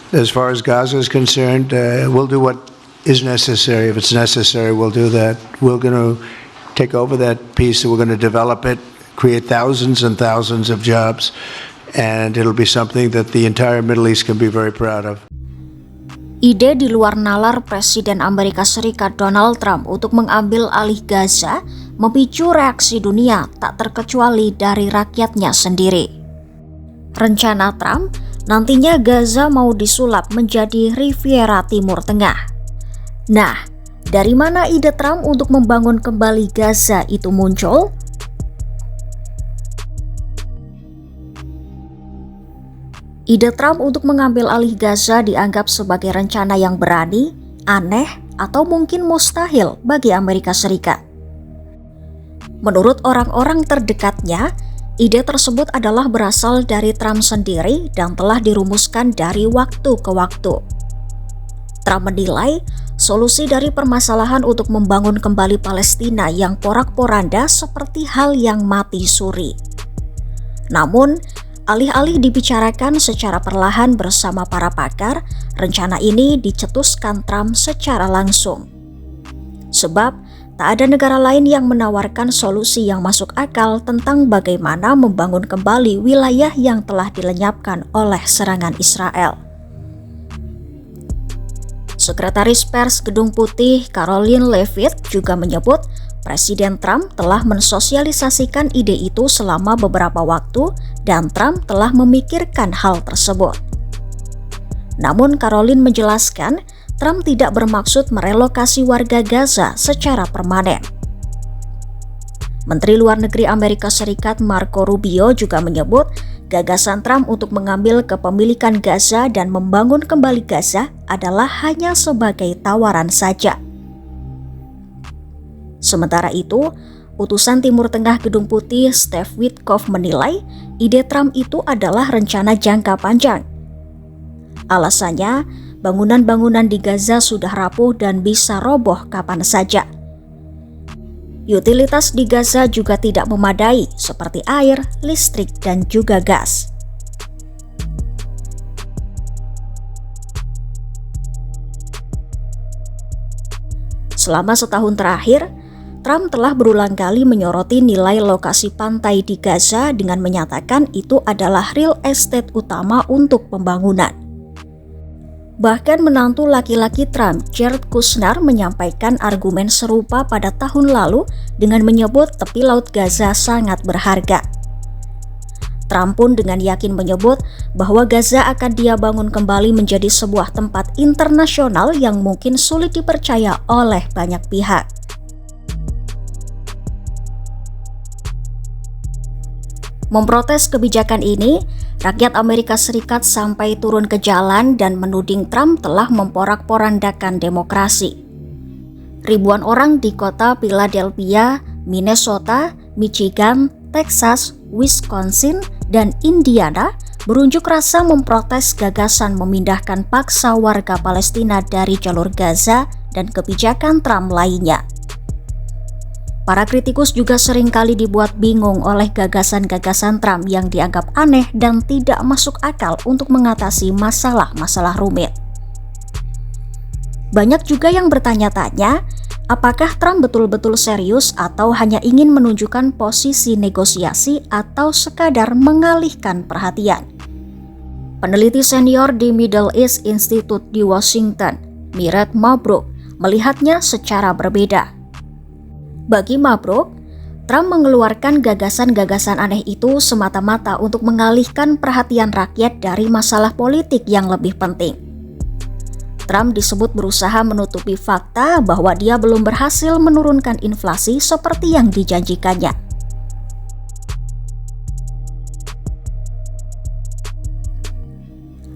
As far as Gaza is concerned, we'll do what is necessary. If it's necessary, we'll do that. We're going to take over that piece, we're going to develop it, create thousands and thousands of jobs, and it'll be something that the entire Middle East can be very proud of. Ide di luar nalar Presiden Amerika Serikat Donald Trump untuk mengambil alih Gaza memicu reaksi dunia tak terkecuali dari rakyatnya sendiri. Rencana Trump, nantinya Gaza mau disulap menjadi Riviera Timur Tengah. Nah, dari mana ide Trump untuk membangun kembali Gaza itu muncul? Ide Trump untuk mengambil alih Gaza dianggap sebagai rencana yang berani, aneh, atau mungkin mustahil bagi Amerika Serikat. Menurut orang-orang terdekatnya, ide tersebut adalah berasal dari Trump sendiri dan telah dirumuskan dari waktu ke waktu. Trump menilai solusi dari permasalahan untuk membangun kembali Palestina yang porak-poranda seperti hal yang mati suri. Namun, alih-alih dibicarakan secara perlahan bersama para pakar, rencana ini dicetuskan Trump secara langsung. Sebab, tak ada negara lain yang menawarkan solusi yang masuk akal tentang bagaimana membangun kembali wilayah yang telah dilenyapkan oleh serangan Israel. Sekretaris Pers Gedung Putih Karoline Leavitt juga menyebut Presiden Trump telah mensosialisasikan ide itu selama beberapa waktu dan Trump telah memikirkan hal tersebut. Namun Karoline menjelaskan Trump tidak bermaksud merelokasi warga Gaza secara permanen. Menteri Luar Negeri Amerika Serikat Marco Rubio juga menyebut gagasan Trump untuk mengambil kepemilikan Gaza dan membangun kembali Gaza adalah hanya sebagai tawaran saja. Sementara itu, utusan Timur Tengah Gedung Putih Steve Witkoff menilai ide Trump itu adalah rencana jangka panjang. Alasannya, bangunan-bangunan di Gaza sudah rapuh dan bisa roboh kapan saja. Utilitas di Gaza juga tidak memadai seperti air, listrik, dan juga gas. Selama setahun terakhir, Trump telah berulang kali menyoroti nilai lokasi pantai di Gaza dengan menyatakan itu adalah real estate utama untuk pembangunan. Bahkan menantu laki-laki Trump, Jared Kushner, menyampaikan argumen serupa pada tahun lalu dengan menyebut tepi laut Gaza sangat berharga. Trump pun dengan yakin menyebut bahwa Gaza akan dia bangun kembali menjadi sebuah tempat internasional yang mungkin sulit dipercaya oleh banyak pihak. Memprotes kebijakan ini, rakyat Amerika Serikat sampai turun ke jalan dan menuding Trump telah memporak-porandakan demokrasi. Ribuan orang di kota Philadelphia, Minnesota, Michigan, Texas, Wisconsin, dan Indiana berunjuk rasa memprotes gagasan memindahkan paksa warga Palestina dari jalur Gaza dan kebijakan Trump lainnya. Para kritikus juga seringkali dibuat bingung oleh gagasan-gagasan Trump yang dianggap aneh dan tidak masuk akal untuk mengatasi masalah-masalah rumit. Banyak juga yang bertanya-tanya, apakah Trump betul-betul serius atau hanya ingin menunjukkan posisi negosiasi atau sekadar mengalihkan perhatian. Peneliti senior di Middle East Institute di Washington, Miret Mabruk, melihatnya secara berbeda. Bagi Mabruk, Trump mengeluarkan gagasan-gagasan aneh itu semata-mata untuk mengalihkan perhatian rakyat dari masalah politik yang lebih penting. Trump disebut berusaha menutupi fakta bahwa dia belum berhasil menurunkan inflasi seperti yang dijanjikannya.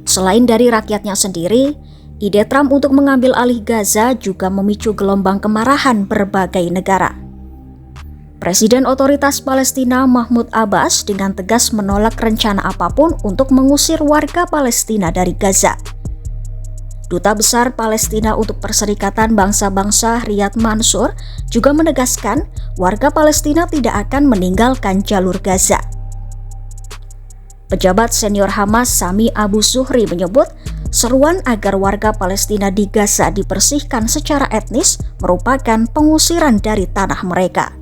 Selain dari rakyatnya sendiri, ide Trump untuk mengambil alih Gaza juga memicu gelombang kemarahan berbagai negara. Presiden Otoritas Palestina Mahmud Abbas dengan tegas menolak rencana apapun untuk mengusir warga Palestina dari Gaza. Duta Besar Palestina untuk Perserikatan Bangsa-Bangsa Riyad Mansour juga menegaskan warga Palestina tidak akan meninggalkan jalur Gaza. Pejabat senior Hamas Sami Abu Zuhri menyebut seruan agar warga Palestina di Gaza dibersihkan secara etnis merupakan pengusiran dari tanah mereka.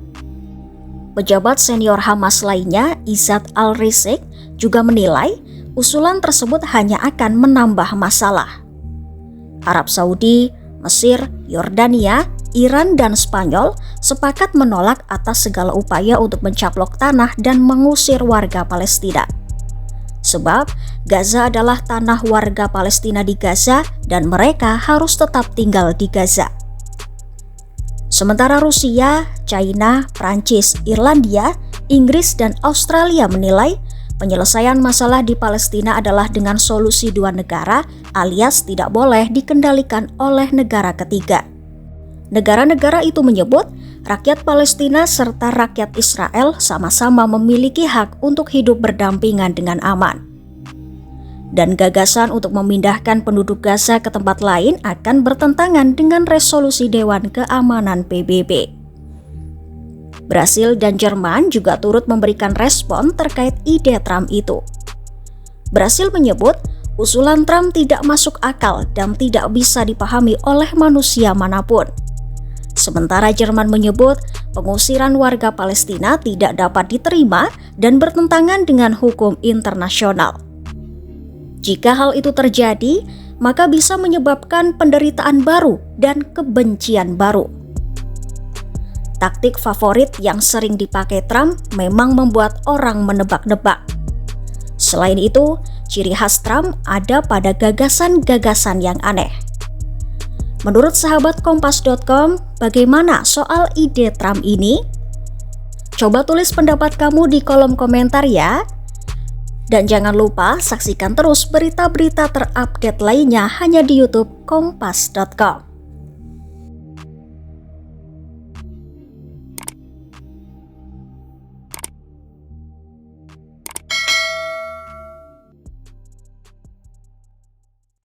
Pejabat senior Hamas lainnya, Izzat al-Rizik, juga menilai usulan tersebut hanya akan menambah masalah. Arab Saudi, Mesir, Yordania, Iran, dan Spanyol sepakat menolak atas segala upaya untuk mencaplok tanah dan mengusir warga Palestina. Sebab Gaza adalah tanah warga Palestina di Gaza dan mereka harus tetap tinggal di Gaza. Sementara Rusia, China, Prancis, Irlandia, Inggris, dan Australia menilai penyelesaian masalah di Palestina adalah dengan solusi dua negara alias tidak boleh dikendalikan oleh negara ketiga. Negara-negara itu menyebut rakyat Palestina serta rakyat Israel sama-sama memiliki hak untuk hidup berdampingan dengan aman. Dan gagasan untuk memindahkan penduduk Gaza ke tempat lain akan bertentangan dengan resolusi Dewan Keamanan PBB. Brasil dan Jerman juga turut memberikan respon terkait ide Trump itu. Brasil menyebut usulan Trump tidak masuk akal dan tidak bisa dipahami oleh manusia manapun. Sementara Jerman menyebut pengusiran warga Palestina tidak dapat diterima dan bertentangan dengan hukum internasional. Jika hal itu terjadi, maka bisa menyebabkan penderitaan baru dan kebencian baru. Taktik favorit yang sering dipakai Trump memang membuat orang menebak-nebak. Selain itu, ciri khas Trump ada pada gagasan-gagasan yang aneh. Menurut sahabat Kompas.com, bagaimana soal ide Trump ini? Coba tulis pendapat kamu di kolom komentar ya. Dan jangan lupa saksikan terus berita-berita terupdate lainnya hanya di YouTube Kompas.com.